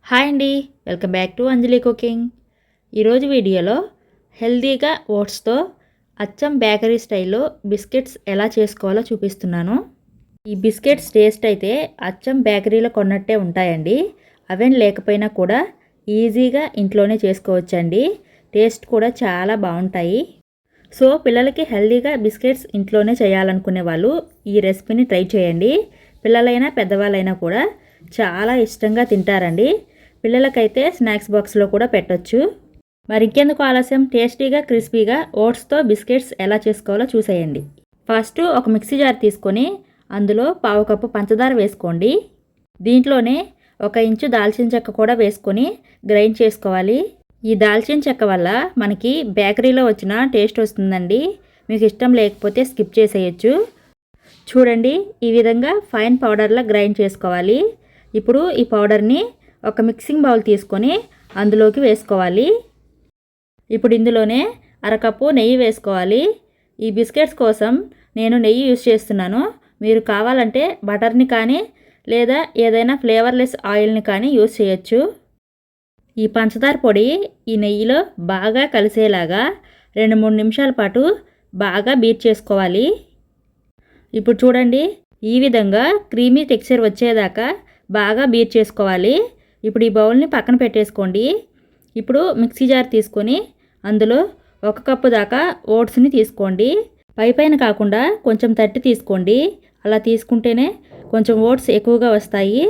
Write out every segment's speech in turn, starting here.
Hi అండి, welcome back to Anjali cooking. ఈరోజు వీడియోలో హెల్తీగా ఓట్స్తో అచ్చం బేకరీ స్టైల్లో బిస్కెట్స్ ఎలా చేసుకోవాలో చూపిస్తున్నాను. ఈ బిస్కెట్స్ టేస్ట్ అయితే అచ్చం బేకరీలో కొన్నట్టే ఉంటాయండి. అవెన్ లేకపోయినా కూడా ఈజీగా ఇంట్లోనే చేసుకోవచ్చండి. టేస్ట్ కూడా చాలా బాగుంటాయి. సో పిల్లలకి హెల్తీగా బిస్కెట్స్ ఇంట్లోనే చేయాలనుకునే వాళ్ళు ఈ రెసిపీని ట్రై చేయండి. పిల్లలైనా పెద్దవాళ్ళైనా కూడా చాలా ఇష్టంగా తింటారండి. పిల్లలకైతే స్నాక్స్ బాక్స్లో కూడా పెట్టొచ్చు. మరి ఇంకెందుకు ఆలస్యం, టేస్టీగా క్రిస్పీగా ఓట్స్తో బిస్కెట్స్ ఎలా చేసుకోవాలో చూసేయండి. ఫస్ట్ ఒక మిక్సీ జార్ తీసుకొని అందులో 1/2 కప్పు పంచదార వేసుకోండి. దీంట్లోనే 1 ఇంచు దాల్చిన చెక్క కూడా వేసుకొని గ్రైండ్ చేసుకోవాలి. ఈ దాల్చిన చెక్క వల్ల మనకి బేకరీలో వచ్చిన టేస్ట్ వస్తుందండి. మీకు ఇష్టం లేకపోతే స్కిప్ చేసేయచ్చు. చూడండి, ఈ విధంగా ఫైన్ పౌడర్లా గ్రైండ్ చేసుకోవాలి. ఇప్పుడు ఈ పౌడర్ని ఒక మిక్సింగ్ బౌల్ తీసుకొని అందులోకి వేసుకోవాలి. ఇప్పుడు ఇందులోనే 1/2 కప్పు నెయ్యి వేసుకోవాలి. ఈ బిస్కెట్స్ కోసం నేను నెయ్యి యూస్ చేస్తున్నాను. మీరు కావాలంటే బటర్ని కానీ లేదా ఏదైనా ఫ్లేవర్లెస్ ఆయిల్ని కానీ యూస్ చేయొచ్చు. ఈ పంచదార పొడి ఈ నెయ్యిలో బాగా కలిసేలాగా 2-3 నిమిషాల పాటు బాగా బీట్ చేసుకోవాలి. ఇప్పుడు చూడండి, ఈ విధంగా క్రీమీ టెక్స్చర్ వచ్చేదాకా బాగా బీట్ చేసుకోవాలి. ఇప్పుడు ఈ బౌల్ని పక్కన పెట్టేసుకోండి. ఇప్పుడు మిక్సీ జార్ తీసుకొని అందులో 1 కప్పు దాకా ఓట్స్ని తీసుకోండి. పైన కాకుండా కొంచెం తట్టి తీసుకోండి. అలా తీసుకుంటేనే కొంచెం ఓట్స్ ఎక్కువగా వస్తాయి.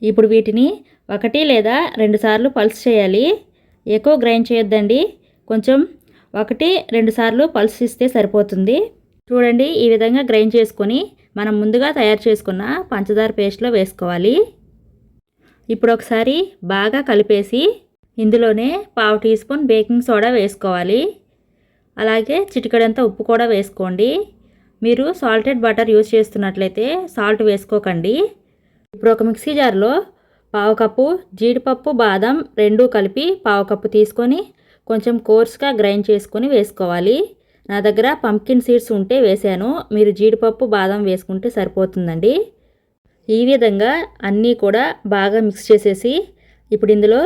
ఇప్పుడు వీటిని 1 లేదా 2 సార్లు పల్స్ చేయాలి. ఎక్కువ గ్రైండ్ చేయొద్దండి. కొంచెం 1-2 సార్లు పల్స్ ఇస్తే సరిపోతుంది. చూడండి, ఈ విధంగా గ్రైండ్ చేసుకొని మనం ముందుగా తయారు చేసుకున్న పంచదార పేస్ట్లో వేసుకోవాలి. ఇప్పుడు ఒకసారి బాగా కలిపేసి ఇందులోనే 1/2 టీ స్పూన్ బేకింగ్ సోడా వేసుకోవాలి. అలాగే చిటికెడంత ఉప్పు కూడా వేసుకోండి. మీరు సాల్టెడ్ బటర్ యూజ్ చేస్తున్నట్లయితే సాల్ట్ వేసుకోకండి. ఇప్పుడు ఒక మిక్సీ జార్లో 1/2 కప్పు జీడిపప్పు, బాదం 2 కలిపి 1/2 కప్పు తీసుకొని కొంచెం కోర్స్గా గ్రైండ్ చేసుకొని వేసుకోవాలి. నా దగ్గర పంప్కిన్ సీడ్స్ ఉంటే వేసాను. మీరు జీడిపప్పు, బాదం వేసుకుంటే సరిపోతుందండి. ఈ విధంగా అన్నీ కూడా బాగా మిక్స్ చేసేసి ఇప్పుడు ఇందులో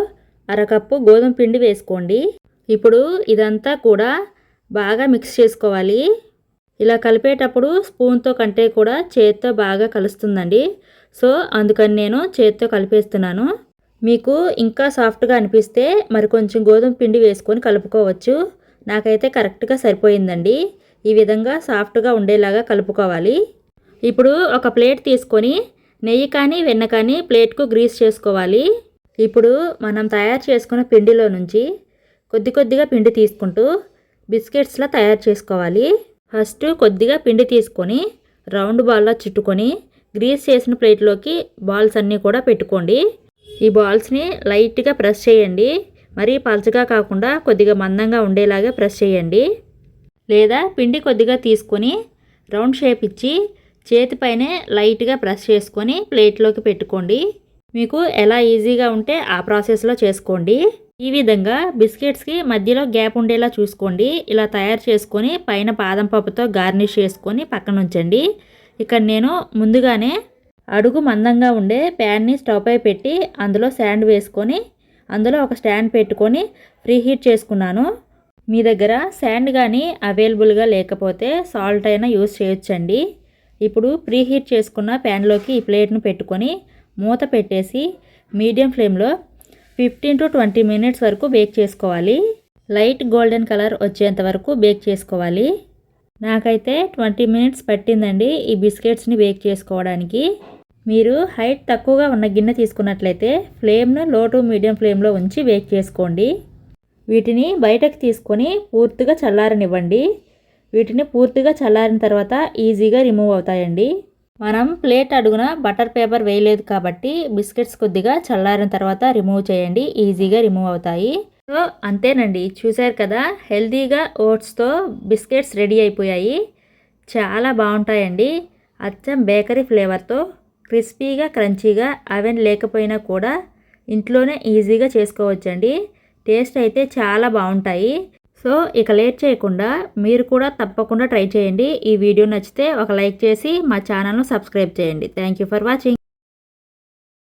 1/2 కప్పు గోధుమ పిండి వేసుకోండి. ఇప్పుడు ఇదంతా కూడా బాగా మిక్స్ చేసుకోవాలి. ఇలా కలిపేటప్పుడు స్పూన్తో కంటే కూడా చేత్తో బాగా కలుస్తుందండి. సో అందుకని నేను చేత్తో కలిపేస్తున్నాను. మీకు ఇంకా సాఫ్ట్గా అనిపిస్తే మరి కొంచెం గోధుమ పిండి వేసుకొని కలుపుకోవచ్చు. నాకైతే కరెక్ట్గా సరిపోయిందండి. ఈ విధంగా సాఫ్ట్గా ఉండేలాగా కలుపుకోవాలి. ఇప్పుడు ఒక ప్లేట్ తీసుకొని నెయ్యి కానీ వెన్న కానీ ప్లేట్కు గ్రీస్ చేసుకోవాలి. ఇప్పుడు మనం తయారు చేసుకున్న పిండిలో నుంచి కొద్దిగా పిండి తీసుకుంటూ బిస్కెట్స్లా తయారు చేసుకోవాలి. ఫస్ట్ కొద్దిగా పిండి తీసుకొని రౌండ్ బాల్లా చుట్టుకొని గ్రీస్ చేసిన ప్లేట్లోకి బాల్స్ అన్నీ కూడా పెట్టుకోండి. ఈ బాల్స్ని లైట్గా ప్రెస్ చేయండి. మరీ పల్చగా కాకుండా కొద్దిగా మందంగా ఉండేలాగా ప్రెస్ చేయండి. లేదా పిండి కొద్దిగా తీసుకొని రౌండ్ షేప్ ఇచ్చి చేతిపైనే లైట్గా ప్రెస్ చేసుకొని ప్లేట్లోకి పెట్టుకోండి. మీకు ఎలా ఈజీగా ఉంటే ఆ ప్రాసెస్లో చేసుకోండి. ఈ విధంగా బిస్కెట్స్కి మధ్యలో గ్యాప్ ఉండేలా చూసుకోండి. ఇలా తయారు చేసుకొని పైన బాదం పప్పుతో గార్నిష్ చేసుకొని పక్కన ఉంచండి. ఇక్కడ నేను ముందుగానే అడుగు మందంగా ఉండే ప్యాన్ని స్టవ్ పై పెట్టి అందులో శాండ్ వేసుకొని అందులో ఒక స్టాండ్ పెట్టుకొని ప్రీ హీట్ చేసుకున్నాను. మీ దగ్గర శాండ్ కానీ అవైలబుల్గా లేకపోతే సాల్ట్ అయినా యూస్ చేయొచ్చండి. ఇప్పుడు ప్రీ హీట్ చేసుకున్న ప్యాన్లోకి ఈ ప్లేట్ను పెట్టుకొని మూత పెట్టేసి మీడియం ఫ్లేమ్లో 15-20 మినిట్స్ వరకు బేక్ చేసుకోవాలి. లైట్ గోల్డెన్ కలర్ వచ్చేంత వరకు బేక్ చేసుకోవాలి. నాకైతే 20 మినిట్స్ పట్టిందండి ఈ బిస్కెట్స్ని బేక్ చేసుకోవడానికి. మీరు హైట్ తక్కువగా ఉన్న గిన్నె తీసుకున్నట్లయితే ఫ్లేమ్ను లో టు మీడియం ఫ్లేమ్లో ఉంచి బేక్ చేసుకోండి. వీటిని బయటకు తీసుకొని పూర్తిగా చల్లారనివ్వండి. వీటిని పూర్తిగా చల్లారిన తర్వాత ఈజీగా రిమూవ్ అవుతాయండి. మనం ప్లేట్ అడుగున బటర్ పేపర్ వేయలేదు కాబట్టి బిస్కెట్స్ కొద్దిగా చల్లారిన తర్వాత రిమూవ్ చేయండి. ఈజీగా రిమూవ్ అవుతాయి. సో అంతేనండి, చూసారు కదా, హెల్తీగా ఓట్స్తో బిస్కెట్స్ రెడీ అయిపోయాయి. చాలా బాగుంటాయండి. అచ్చం బేకరీ ఫ్లేవర్తో క్రిస్పీగా క్రంచీగా అవెన్ లేకపోయినా కూడా ఇంట్లోనే ఈజీగా చేసుకోవచ్చండి. టేస్ట్ అయితే చాలా బాగుంటాయి. సో ఇక లేట్ చేయకుండా మీరు కూడా తప్పకుండా ట్రై చేయండి. ఈ వీడియో నచ్చితే ఒక లైక్ చేసి మా ఛానల్ను సబ్స్క్రైబ్ చేయండి. Thank you for watching.